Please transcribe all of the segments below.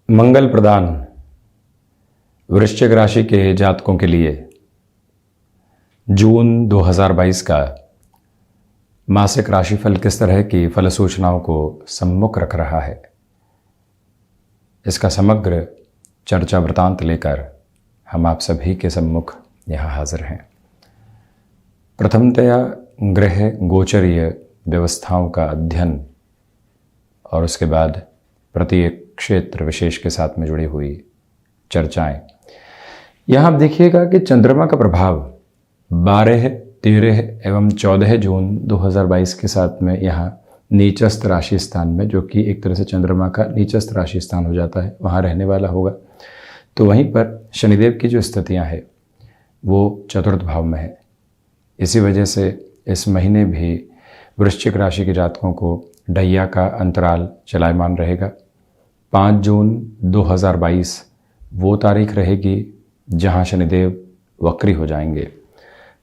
मंगल प्रदान वृश्चिक राशि के जातकों के लिए जून 2022 का मासिक राशिफल किस तरह की फल सूचनाओं को सम्मुख रख रहा है, इसका समग्र चर्चा वृतांत लेकर हम आप सभी के सम्मुख यहाँ हाजिर हैं। प्रथमतया ग्रह गोचरीय व्यवस्थाओं का अध्ययन और उसके बाद प्रत्येक क्षेत्र विशेष के साथ में जुड़ी हुई चर्चाएं। यहाँ आप देखिएगा कि चंद्रमा का प्रभाव 12, 13 एवं 14 जून 2022 के साथ में यहाँ नीचस्थ राशि स्थान में, जो कि एक तरह से चंद्रमा का नीचस्थ राशि स्थान हो जाता है, वहाँ रहने वाला होगा। तो वहीं पर शनिदेव की जो स्थितियाँ हैं वो चतुर्थ भाव में है। इसी वजह से इस महीने भी वृश्चिक राशि के जातकों को ढैया का अंतराल चलायमान रहेगा। 5 जून 2022 वो तारीख रहेगी जहां शनिदेव वक्री हो जाएंगे।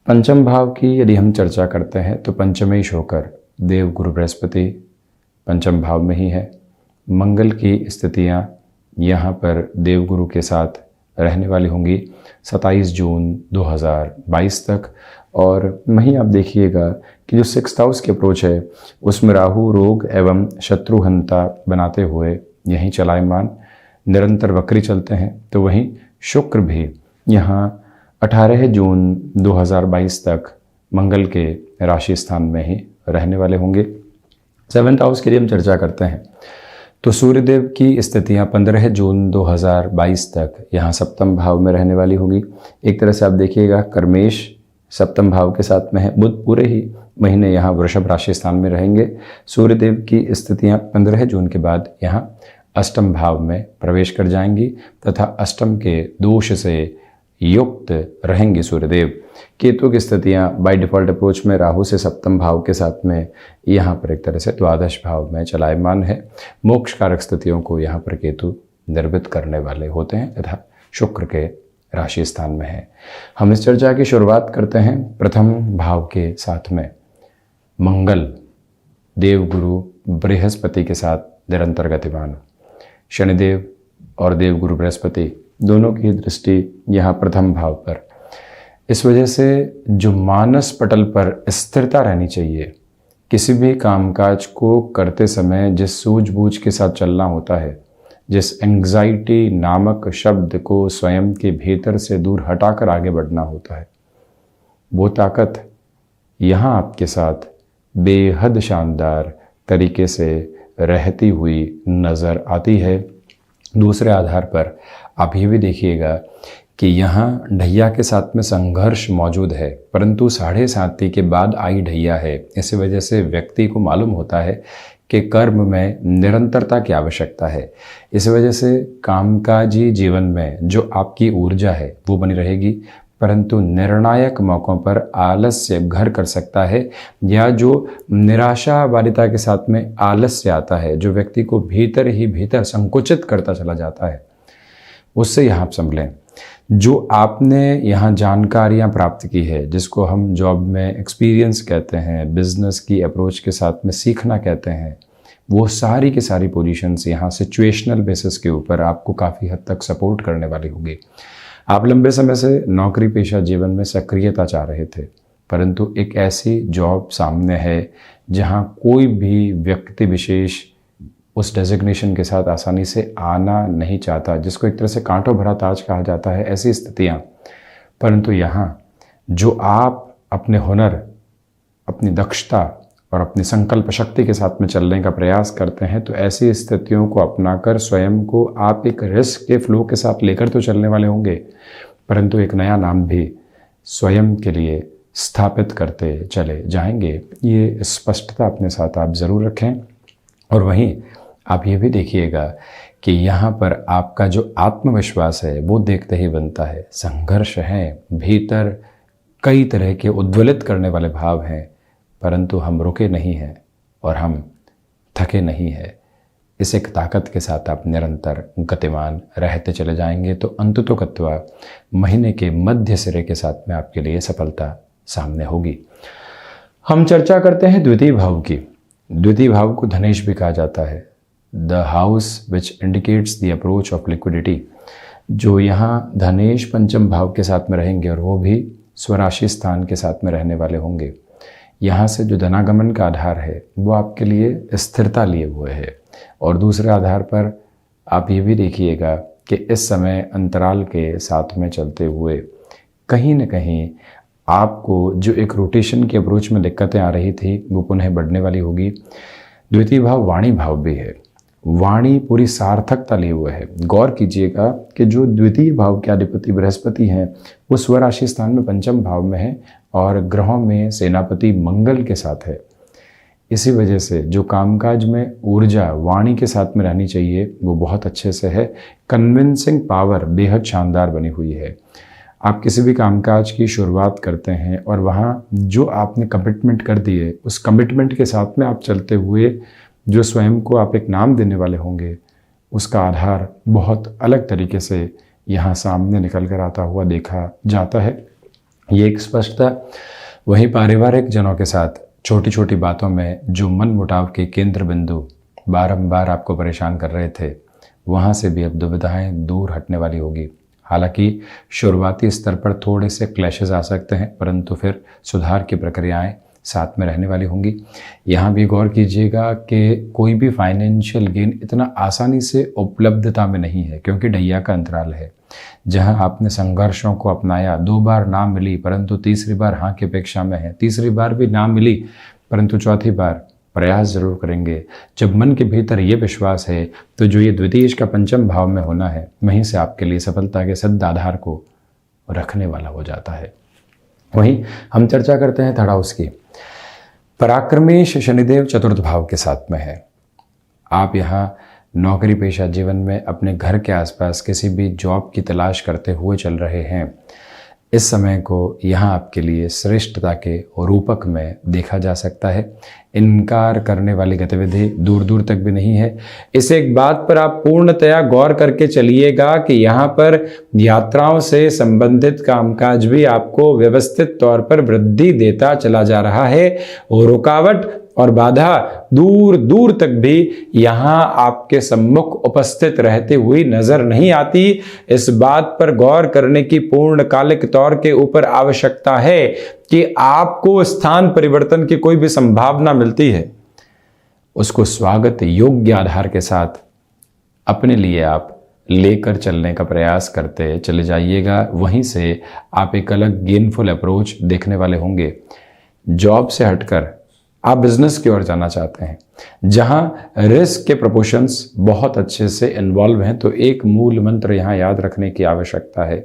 पंचम भाव की यदि हम चर्चा करते हैं तो पंचमेश होकर देव गुरु बृहस्पति पंचम भाव में ही है। मंगल की स्थितियां यहाँ पर देव गुरु के साथ रहने वाली होंगी 27 जून 2022 तक। और वहीं आप देखिएगा कि जो 6th हाउस की अप्रोच है उसमें राहु रोग एवं शत्रुहंता बनाते हुए यहीं चलायमान निरंतर वक्री चलते हैं। तो वहीं शुक्र भी यहाँ 18 जून 2022 तक मंगल के राशि स्थान में ही रहने वाले होंगे। 7th हाउस के लिए हम चर्चा करते हैं तो सूर्यदेव की स्थितियाँ 15 जून 2022 तक यहाँ सप्तम भाव में रहने वाली होगी। एक तरह से आप देखिएगा कर्मेश सप्तम भाव के साथ में है। बुध पूरे ही महीने यहाँ वृषभ राशि स्थान में रहेंगे। सूर्यदेव की स्थितियाँ 15 जून के बाद यहाँ अष्टम भाव में प्रवेश कर जाएंगी तथा अष्टम के दोष से युक्त रहेंगे सूर्यदेव। केतु की स्थितियाँ बाय डिफ़ॉल्ट अप्रोच में राहु से सप्तम भाव के साथ में यहाँ पर एक तरह से द्वादश भाव में चलायमान है। मोक्ष कारक स्थितियों को यहाँ पर केतु निर्मित करने वाले होते हैं तथा शुक्र के राशि स्थान में है। हम इस चर्चा की शुरुआत करते हैं प्रथम भाव के साथ में। मंगल देवगुरु बृहस्पति के साथ निरंतर गतिमान, शनिदेव और देवगुरु बृहस्पति दोनों की दृष्टि यहाँ प्रथम भाव पर। इस वजह से जो मानस पटल पर स्थिरता रहनी चाहिए, किसी भी कामकाज को करते समय जिस सूझबूझ के साथ चलना होता है, जिस एंग्जाइटी नामक शब्द को स्वयं के भीतर से दूर हटाकर आगे बढ़ना होता है, वो ताकत यहाँ आपके साथ बेहद शानदार तरीके से रहती हुई नज़र आती है। दूसरे आधार पर आप ये भी देखिएगा कि यहाँ ढैया के साथ में संघर्ष मौजूद है, परंतु 7.5 के बाद आई ढैया है। इसी वजह से व्यक्ति को मालूम होता है कि कर्म में निरंतरता की आवश्यकता है। इस वजह से कामकाजी जीवन में जो आपकी ऊर्जा है वो बनी रहेगी, परंतु निर्णायक मौक़ों पर आलस्य घर कर सकता है, या जो निराशावादिता के साथ में आलस्य आता है, जो व्यक्ति को भीतर ही भीतर संकुचित करता चला जाता है, उससे यहाँ आप संभलें। जो आपने यहाँ जानकारियाँ प्राप्त की है, जिसको हम जॉब में एक्सपीरियंस कहते हैं, बिजनेस की अप्रोच के साथ में सीखना कहते हैं, वो सारी की सारी पोजीशंस यहाँ सिचुएशनल बेसिस के ऊपर आपको काफ़ी हद तक सपोर्ट करने वाली होगी। आप लंबे समय से नौकरी पेशा जीवन में सक्रियता चाह रहे थे, परंतु एक ऐसी जॉब सामने है जहाँ कोई भी व्यक्ति विशेष उस डेजिग्नेशन के साथ आसानी से आना नहीं चाहता, जिसको एक तरह से कांटों भरा ताज कहा जाता है, ऐसी स्थितियाँ। परंतु यहाँ जो आप अपने हुनर, अपनी दक्षता और अपनी संकल्प शक्ति के साथ में चलने का प्रयास करते हैं, तो ऐसी स्थितियों को अपनाकर स्वयं को आप एक रिस्क के फ्लो के साथ लेकर तो चलने वाले होंगे, परंतु एक नया नाम भी स्वयं के लिए स्थापित करते चले जाएंगे। ये स्पष्टता अपने साथ आप ज़रूर रखें। और वहीं आप ये भी देखिएगा कि यहाँ पर आपका जो आत्मविश्वास है वो देखते ही बनता है। संघर्ष हैं, भीतर कई तरह के उद्वेलित करने वाले भाव हैं, परंतु हम रुके नहीं हैं और हम थके नहीं हैं। इस एक ताकत के साथ आप निरंतर गतिमान रहते चले जाएंगे तो अंततोगत्वा महीने के मध्य सिरे के साथ में आपके लिए सफलता सामने होगी। हम चर्चा करते हैं द्वितीय भाव की। द्वितीय भाव को धनेश भी कहा जाता है। The house which indicates the approach of liquidity, जो यहाँ धनेश पंचम भाव के साथ में रहेंगे और वो भी स्वराशि स्थान के साथ में रहने वाले होंगे। यहाँ से जो धनागमन का आधार है वो आपके लिए स्थिरता लिए हुए है। और दूसरे आधार पर आप ये भी देखिएगा कि इस समय अंतराल के साथ में चलते हुए कहीं न कहीं आपको जो एक रोटेशन की अप्रोच में दिक्कतें आ रही थी वो पुनः बढ़ने वाली होगी। द्वितीय भाव वाणी भाव भी है, वाणी पूरी सार्थकता लिए हुए है। गौर कीजिएगा कि जो द्वितीय भाव के अधिपति बृहस्पति हैं वो स्वराशि स्थान में पंचम भाव में है और ग्रहों में सेनापति मंगल के साथ है। इसी वजह से जो कामकाज में ऊर्जा वाणी के साथ में रहनी चाहिए वो बहुत अच्छे से है। कन्विंसिंग पावर बेहद शानदार बनी हुई है। आप किसी भी कामकाज की शुरुआत करते हैं और वहाँ जो आपने कमिटमेंट कर दी है उस कमिटमेंट के साथ में आप चलते हुए जो स्वयं को आप एक नाम देने वाले होंगे उसका आधार बहुत अलग तरीके से यहाँ सामने निकल कर आता हुआ देखा जाता है। ये एक स्पष्टता। वहीं पारिवारिक जनों के साथ छोटी छोटी बातों में जो मन मुटाव के केंद्र बिंदु बारंबार आपको परेशान कर रहे थे वहाँ से भी अब दुविधाएं दूर हटने वाली होगी। हालांकि शुरुआती स्तर पर थोड़े से क्लैशेस आ सकते हैं परंतु फिर सुधार की प्रक्रियाएं साथ में रहने वाली होंगी। यहाँ भी गौर कीजिएगा कि कोई भी फाइनेंशियल गेन इतना आसानी से उपलब्धता में नहीं है क्योंकि ढैया का अंतराल है। जहाँ आपने संघर्षों को अपनाया, 2 बार ना मिली परंतु तीसरी बार हाँ की अपेक्षा में है, तीसरी बार भी ना मिली परंतु चौथी बार प्रयास जरूर करेंगे। जब मन के भीतर ये विश्वास है तो जो ये द्वितीय का पंचम भाव में होना है वहीं से आपके लिए सफलता के सिद्ध आधार को रखने वाला हो जाता है। वहीं हम चर्चा करते हैं थर्ड हाउस की। पराक्रमेश शनिदेव चतुर्थ भाव के साथ में है। आप यहाँ नौकरी पेशा जीवन में अपने घर के आसपास किसी भी जॉब की तलाश करते हुए चल रहे हैं। इस समय को यहाँ आपके लिए श्रेष्ठता के रूपक में देखा जा सकता है। इनकार करने वाली गतिविधि दूर दूर तक भी नहीं है। इस एक बात पर आप पूर्णतया गौर करके चलिएगा कि यहाँ पर यात्राओं से संबंधित कामकाज भी आपको व्यवस्थित तौर पर वृद्धि देता चला जा रहा है और रुकावट और बाधा दूर दूर तक भी यहाँ आपके सम्मुख उपस्थित रहती हुई नजर नहीं आती। इस बात पर गौर करने की पूर्णकालिक तौर के ऊपर आवश्यकता है कि आपको स्थान परिवर्तन की कोई भी संभावना मिलती है उसको स्वागत योग्य आधार के साथ अपने लिए आप लेकर चलने का प्रयास करते चले जाइएगा। वहीं से आप एक अलग गेनफुल अप्रोच देखने वाले होंगे। जॉब से हटकर आप बिजनेस की ओर जाना चाहते हैं जहां रिस्क के प्रोपोर्शंस बहुत अच्छे से इन्वॉल्व हैं, तो एक मूल मंत्र यहां याद रखने की आवश्यकता है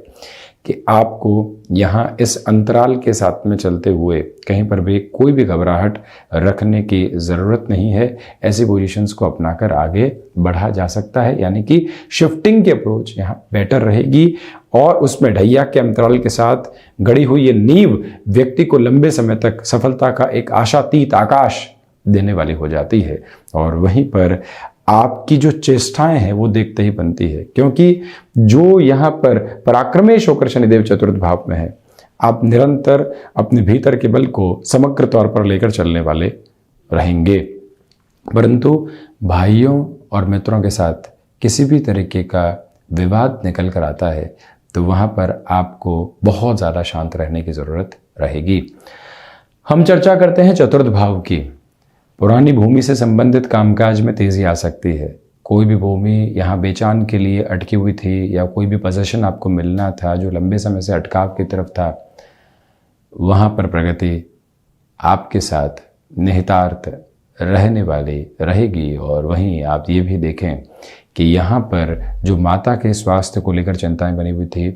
कि आपको यहां इस अंतराल के साथ में चलते हुए कहीं पर भी कोई भी घबराहट रखने की ज़रूरत नहीं है। ऐसी पोजीशंस को अपनाकर आगे बढ़ा जा सकता है, यानी कि शिफ्टिंग की अप्रोच यहां बेटर रहेगी और उसमें ढैया के अंतराल के साथ गढ़ी हुई ये नींव व्यक्ति को लंबे समय तक सफलता का एक आशातीत आकाश देने वाली हो जाती है। और वहीं पर आपकी जो चेष्टाएं हैं वो देखते ही बनती है, क्योंकि जो यहाँ पर पराक्रमेश होकर शनिदेव चतुर्थ भाव में है, आप निरंतर अपने भीतर के बल को समग्र तौर पर लेकर चलने वाले रहेंगे। परंतु भाइयों और मित्रों के साथ किसी भी तरीके का विवाद निकल कर आता है तो वहाँ पर आपको बहुत ज़्यादा शांत रहने की ज़रूरत रहेगी। हम चर्चा करते हैं चतुर्थ भाव की। पुरानी भूमि से संबंधित कामकाज में तेज़ी आ सकती है। कोई भी भूमि यहाँ बेचान के लिए अटकी हुई थी या कोई भी पोजीशन आपको मिलना था जो लंबे समय से अटकाव की तरफ था, वहाँ पर प्रगति आपके साथ निहितार्थ रहने वाली रहेगी। और वहीं आप ये भी देखें कि यहाँ पर जो माता के स्वास्थ्य को लेकर चिंताएं बनी हुई थी,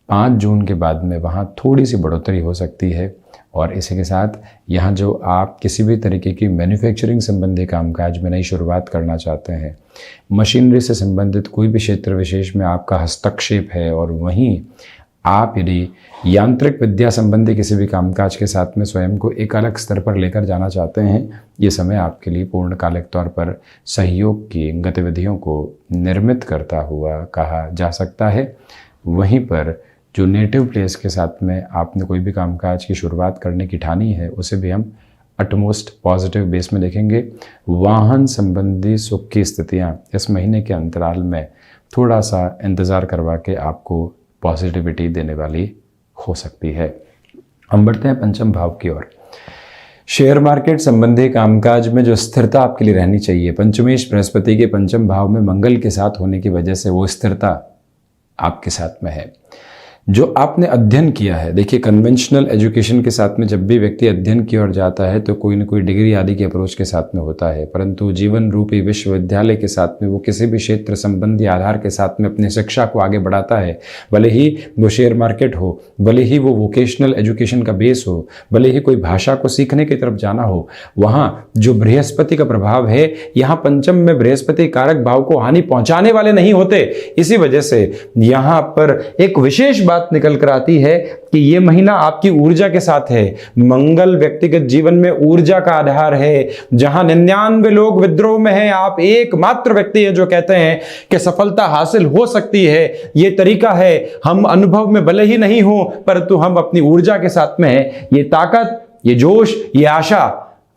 5 जून के बाद में वहाँ थोड़ी सी बढ़ोतरी हो सकती है। और इसी के साथ यहाँ जो आप किसी भी तरीके की मैन्युफैक्चरिंग संबंधी कामकाज में नई शुरुआत करना चाहते हैं, मशीनरी से संबंधित कोई भी क्षेत्र विशेष में आपका हस्तक्षेप है, और वहीं आप यदि यांत्रिक विद्या संबंधी किसी भी कामकाज के साथ में स्वयं को एक अलग स्तर पर लेकर जाना चाहते हैं, ये समय आपके लिए पूर्णकालिक तौर पर सहयोग की गतिविधियों को निर्मित करता हुआ कहा जा सकता है। वहीं पर जो नेटिव प्लेस के साथ में आपने कोई भी कामकाज की शुरुआत करने की ठानी है, उसे भी हम अटमोस्ट पॉजिटिव बेस में देखेंगे। वाहन संबंधी सुख की स्थितियां इस महीने के अंतराल में थोड़ा सा इंतज़ार करवा के आपको पॉजिटिविटी देने वाली हो सकती है। हम बढ़ते हैं पंचम भाव की ओर। शेयर मार्केट संबंधी कामकाज में जो स्थिरता आपके लिए रहनी चाहिए, पंचमेश बृहस्पति के पंचम भाव में मंगल के साथ होने की वजह से वो स्थिरता आपके साथ में है। जो आपने अध्ययन किया है, देखिए कन्वेंशनल एजुकेशन के साथ में जब भी व्यक्ति अध्ययन की ओर जाता है तो कोई न कोई डिग्री आदि के अप्रोच के साथ में होता है, परंतु जीवन रूपी विश्वविद्यालय के साथ में वो किसी भी क्षेत्र संबंधी आधार के साथ में अपनी शिक्षा को आगे बढ़ाता है। भले ही वो शेयर मार्केट हो, भले ही वो वोकेशनल एजुकेशन का बेस हो, भले ही कोई भाषा को सीखने की तरफ जाना हो, वहाँ जो बृहस्पति का प्रभाव है, यहाँ पंचम में बृहस्पति कारक भाव को हानि पहुंचाने वाले नहीं होते। इसी वजह से यहाँ पर एक विशेष बात निकल कर आती है कि ये महीना आपकी ऊर्जा के साथ है। मंगल व्यक्तिगत जीवन में ऊर्जा का आधार है। जहां 99 लोग विद्रोह में हैं, आप एकमात्र व्यक्ति है जो कहते हैं कि सफलता हासिल हो सकती है। ये तरीका है, हम अनुभव में भले ही नहीं हो परंतु हम अपनी ऊर्जा के साथ में है। ये ताकत, ये जोश, ये आशा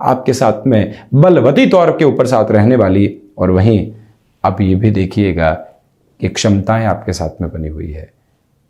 आपके साथ में बलवती तौर के ऊपर साथ रहने वाली। और वहीं आप ये भी देखिएगा कि क्षमताएं आपके साथ में बनी हुई है।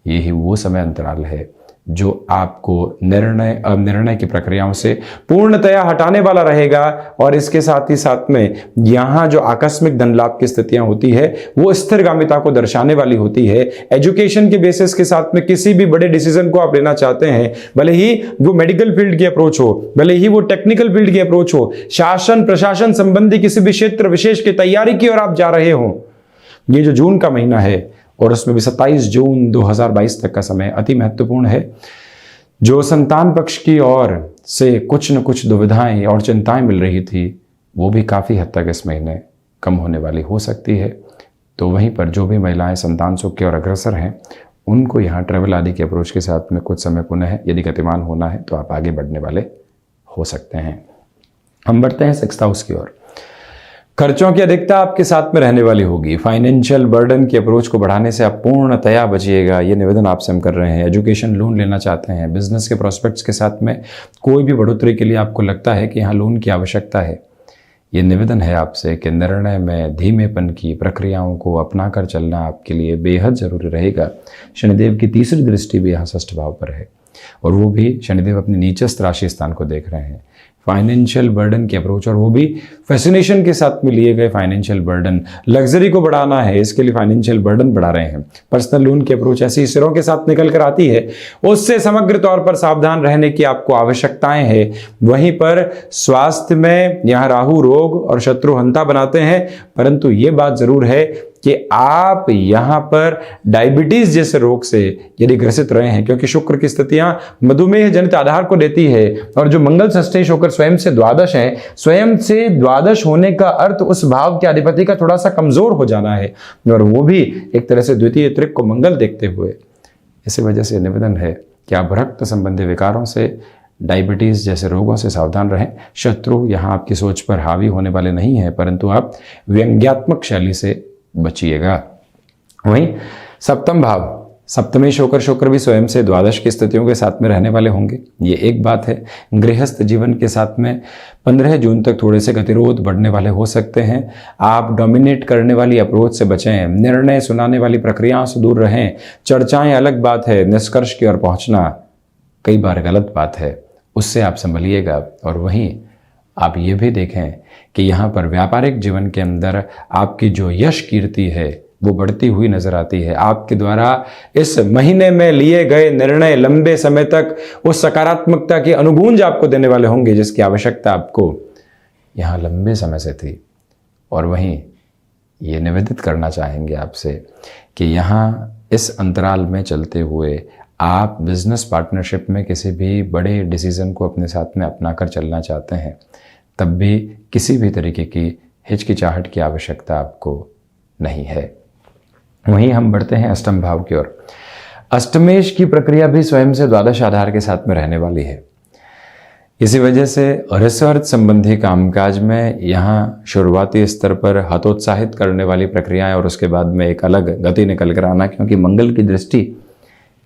यही वो समय अंतराल है जो आपको निर्णय अनिर्णय की प्रक्रियाओं से पूर्णतया हटाने वाला रहेगा। और इसके साथ ही साथ में यहाँ जो आकस्मिक धन लाभ की स्थितियां होती है वो स्थिरगामिता को दर्शाने वाली होती है। एजुकेशन के बेसिस के साथ में किसी भी बड़े डिसीजन को आप लेना चाहते हैं, भले ही वो मेडिकल फील्ड की अप्रोच हो, भले ही वो टेक्निकल फील्ड की अप्रोच हो, शासन प्रशासन संबंधी किसी भी क्षेत्र विशेष की तैयारी की ओर आप जा रहे हो, ये जो जून का महीना है और उसमें भी 27 जून 2022 तक का समय अति महत्वपूर्ण है। जो संतान पक्ष की ओर से कुछ न कुछ दुविधाएं और चिंताएं मिल रही थी वो भी काफ़ी हद तक इस महीने कम होने वाली हो सकती है। तो वहीं पर जो भी महिलाएं संतान सुख की ओर अग्रसर हैं उनको यहाँ ट्रैवल आदि के अप्रोच के साथ में कुछ समय पुनः यदि गतिमान होना है तो आप आगे बढ़ने वाले हो सकते हैं। हम बढ़ते हैं 6th हाउस की ओर। खर्चों की अधिकता आपके साथ में रहने वाली होगी। फाइनेंशियल बर्डन की अप्रोच को बढ़ाने से आप पूर्णतया बचिएगा, ये निवेदन आपसे हम कर रहे हैं। एजुकेशन लोन लेना चाहते हैं, बिजनेस के प्रोस्पेक्ट्स के साथ में कोई भी बढ़ोतरी के लिए आपको लगता है कि यहाँ लोन की आवश्यकता है, ये निवेदन है आपसे कि निर्णय में धीमेपन की प्रक्रियाओं को अपना कर चलना आपके लिए बेहद जरूरी रहेगा। शनिदेव की तीसरी दृष्टि भी यहाँ 6th भाव पर है और वो भी शनिदेव अपने नीचस्थ राशि स्थान को देख रहे हैं। फाइनेंशियल बर्डन की अप्रोच, और वो भी फैसिनेशन के साथ में लिए गए फाइनेंशियल बर्डन, लग्जरी को बढ़ाना है इसके लिए फाइनेंशियल बर्डन बढ़ा रहे हैं। पर्सनल लोन की अप्रोच ऐसी सिरों के साथ निकल कर आती है, उससे समग्र तौर पर सावधान रहने की आपको आवश्यकताएं है। वहीं पर स्वास्थ्य में यहाँ राहु रोग और शत्रु हंता बनाते हैं, परंतु ये बात जरूर है कि आप यहाँ पर डायबिटीज जैसे रोग से यदि ग्रसित रहे हैं, क्योंकि शुक्र की स्थितियां मधुमेह जनित आधार को देती है और जो मंगल षष्ठेश होकर स्वयं से द्वादश है, स्वयं से द्वादश होने का अर्थ उस भाव के अधिपति का थोड़ा सा कमजोर हो जाना है और वो भी एक तरह से द्वितीय त्रिक को मंगल देखते हुए। इसी वजह से निवेदन है कि आप रक्त संबंधी विकारों से, डायबिटीज जैसे रोगों से सावधान रहें। शत्रु यहाँ आपकी सोच पर हावी होने वाले नहीं है, परंतु आप व्यंग्यात्मक शैली से बचिएगा। वहीं 7th भाव, सप्तमेश होकर शुक्र भी स्वयं से द्वादश की स्थितियों के साथ में रहने वाले होंगे, ये एक बात है। गृहस्थ जीवन के साथ में 15 जून तक थोड़े से गतिरोध बढ़ने वाले हो सकते हैं। आप डोमिनेट करने वाली अप्रोच से बचें, निर्णय सुनाने वाली प्रक्रियाओं से दूर रहें। चर्चाएं अलग बात है, निष्कर्ष की ओर पहुंचना कई बार गलत बात है, उससे आप संभलिएगा। और वहीं आप ये भी देखें कि यहाँ पर व्यापारिक जीवन के अंदर आपकी जो यश कीर्ति है वो बढ़ती हुई नजर आती है। आपके द्वारा इस महीने में लिए गए निर्णय लंबे समय तक उस सकारात्मकता की अनुगूंज आपको देने वाले होंगे जिसकी आवश्यकता आपको यहाँ लंबे समय से थी। और वहीं ये निवेदित करना चाहेंगे आपसे कि यहाँ इस अंतराल में चलते हुए आप बिजनेस पार्टनरशिप में किसी भी बड़े डिसीजन को अपने साथ में अपना कर चलना चाहते हैं, तब भी किसी भी तरीके की हिचकिचाहट की आवश्यकता आपको नहीं है। वहीं हम बढ़ते हैं 8th भाव की ओर। अष्टमेश की प्रक्रिया भी स्वयं से द्वादश आधार के साथ में रहने वाली है। इसी वजह से रिसर्च संबंधी कामकाज में यहाँ शुरुआती स्तर पर हतोत्साहित करने वाली प्रक्रियाएं और उसके बाद में एक अलग गति निकल कर आना, क्योंकि मंगल की दृष्टि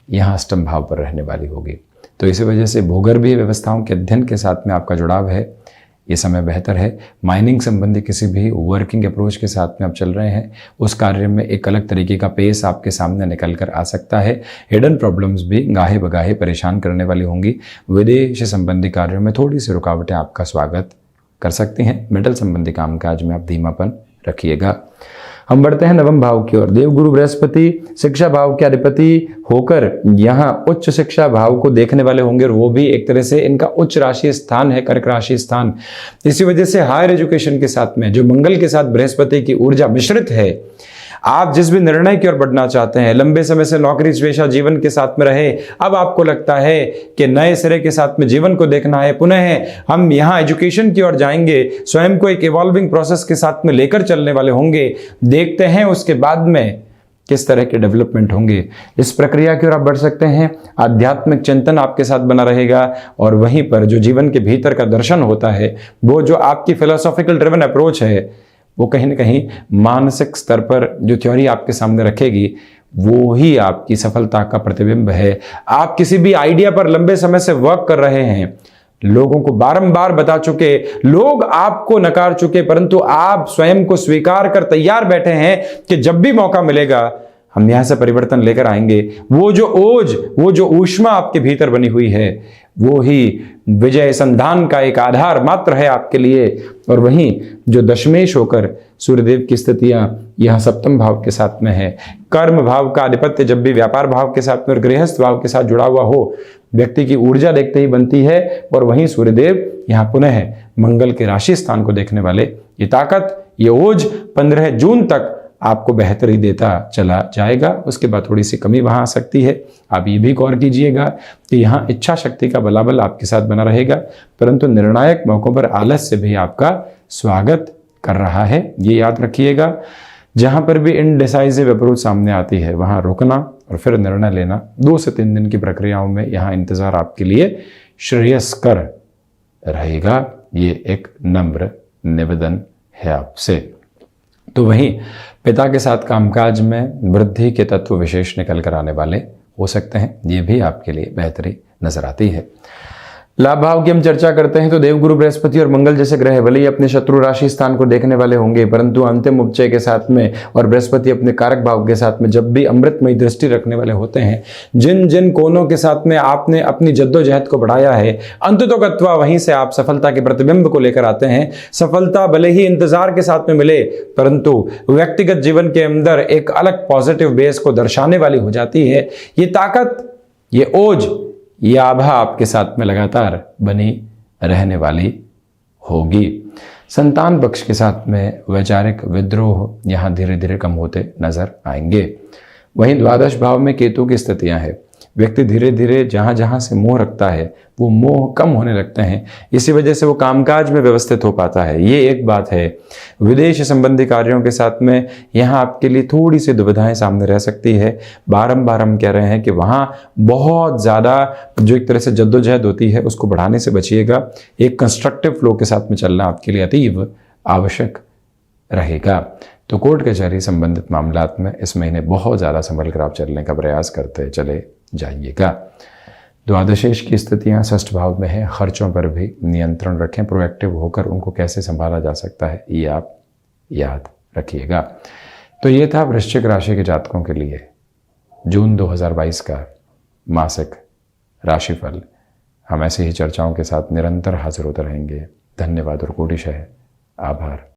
यहाँ 8th भाव पर रहने वाली होगी। तो इसी वजह से भूगर्भीय व्यवस्थाओं के अध्ययन के साथ में आपका जुड़ाव है। ये समय बेहतर है। माइनिंग संबंधी किसी भी वर्किंग अप्रोच के साथ में आप चल रहे हैं, उस कार्य में एक अलग तरीके का पेस आपके सामने निकल कर आ सकता है। हिडन प्रॉब्लम्स भी गाहे बगाहे परेशान करने वाली होंगी। विदेश संबंधी कार्यों में थोड़ी सी रुकावटें आपका स्वागत कर सकती हैं। मेटल संबंधी कामकाज में आप धीमापन रखिएगा। हम बढ़ते हैं नवम भाव की ओर। देवगुरु बृहस्पति शिक्षा भाव के अधिपति होकर यहाँ उच्च शिक्षा भाव को देखने वाले होंगे और वो भी एक तरह से इनका उच्च राशि स्थान है, कर्क राशि स्थान। इसी वजह से हायर एजुकेशन के साथ में जो मंगल के साथ बृहस्पति की ऊर्जा मिश्रित है, आप जिस भी निर्णय की ओर बढ़ना चाहते हैं, लंबे समय से नौकरी पेशा जीवन के साथ में रहे, अब आपको लगता है कि नए सिरे के साथ में जीवन को देखना है, पुनः हम यहाँ एजुकेशन की ओर जाएंगे, स्वयं को एक इवॉल्विंग प्रोसेस के साथ में लेकर चलने वाले होंगे। देखते हैं उसके बाद में किस तरह के डेवलपमेंट होंगे। इस प्रक्रिया की ओर आप बढ़ सकते हैं। आध्यात्मिक चिंतन आपके साथ बना रहेगा और वहीं पर जो जीवन के भीतर का दर्शन होता है, वो जो आपकी फिलोसॉफिकल ड्रिवन अप्रोच है, वो कहीं ना कहीं मानसिक स्तर पर जो थ्योरी आपके सामने रखेगी, वो ही आपकी सफलता का प्रतिबिंब है। आप किसी भी आइडिया पर लंबे समय से वर्क कर रहे हैं, लोगों को बारंबार बता चुके, लोग आपको नकार चुके, परंतु आप स्वयं को स्वीकार कर तैयार बैठे हैं कि जब भी मौका मिलेगा हम यहां से परिवर्तन लेकर आएंगे। वो जो ओज, वो जो ऊष्मा आपके भीतर बनी हुई है, वो ही विजय संधान का एक आधार मात्र है आपके लिए। और वहीं जो दशमेश होकर सूर्यदेव की स्थितियां यहां सप्तम भाव के साथ में है। कर्म भाव का आधिपत्य जब भी व्यापार भाव के साथ में और गृहस्थ भाव के साथ जुड़ा हुआ हो, व्यक्ति की ऊर्जा देखते ही बनती है। और वहीं सूर्यदेव यहां पुनः मंगल के राशि स्थान को देखने वाले, ये ताकत, ये ओज 15 जून तक आपको बेहतरी देता चला जाएगा। उसके बाद थोड़ी सी कमी वहां आ सकती है। आप ये भी गौर कीजिएगा कि यहाँ इच्छा शक्ति का बलाबल आपके साथ बना रहेगा, परंतु निर्णायक मौकों पर आलस्य भी आपका स्वागत कर रहा है, ये याद रखिएगा। जहां पर भी इनडिसाइसिव अप्रोच सामने आती है, वहां रुकना और फिर निर्णय लेना, 2 से 3 दिन की प्रक्रियाओं में यहाँ इंतजार आपके लिए श्रेयस्कर रहेगा। ये एक नम्र निवेदन है आपसे। तो वहीं पिता के साथ कामकाज में वृद्धि के तत्व विशेष निकल कर आने वाले हो सकते हैं, ये भी आपके लिए बेहतरी नजर आती है। लाभ भाव की हम चर्चा करते हैं तो देवगुरु बृहस्पति और मंगल जैसे ग्रह भले ही अपने शत्रु राशि स्थान को देखने वाले होंगे, परंतु अंतिम उपचय के साथ में और बृहस्पति अपने कारक भाव के साथ में जब भी अमृतमयी दृष्टि रखने वाले होते हैं, जिन जिन कोनों के साथ में आपने अपनी जद्दोजहद को बढ़ाया है, अंततोगत्वा वहीं से आप सफलता के प्रतिबिंब को लेकर आते हैं। सफलता भले ही इंतजार के साथ में मिले, परंतु व्यक्तिगत जीवन के अंदर एक अलग पॉजिटिव बेस को दर्शाने वाली हो जाती है। ये ताकत, ये ओज, यह आभा आपके साथ में लगातार बनी रहने वाली होगी। संतान पक्ष के साथ में वैचारिक विद्रोह यहां धीरे धीरे कम होते नजर आएंगे। वहीं द्वादश भाव में केतु की स्थितियां हैं। व्यक्ति धीरे धीरे जहां जहां से मोह रखता है, वो मोह कम होने लगते हैं। इसी वजह से वो कामकाज में व्यवस्थित हो पाता है, ये एक बात है। विदेश संबंधी कार्यों के साथ में यहाँ आपके लिए थोड़ी सी दुविधाएं सामने रह सकती है। बारंबार हम कह रहे हैं कि वहाँ बहुत ज़्यादा जो एक तरह से जद्दोजहद होती है, उसको बढ़ाने से बचिएगा। एक कंस्ट्रक्टिव फ्लो के साथ में चलना आपके लिए अतीव आवश्यक रहेगा। तो कोर्ट कचहरी संबंधित मामलात में इस महीने बहुत ज़्यादा संभल कर आप चलने का प्रयास करते चले जाइएगा। द्वादशेश की स्थितियां षष्ठ भाव में है। खर्चों पर भी नियंत्रण रखें, प्रोएक्टिव होकर उनको कैसे संभाला जा सकता है, ये आप याद रखिएगा। तो ये था वृश्चिक राशि के जातकों के लिए जून 2022 का मासिक राशिफल। हम ऐसे ही चर्चाओं के साथ निरंतर हाजिर होते रहेंगे। धन्यवाद और कोटिशः आभार।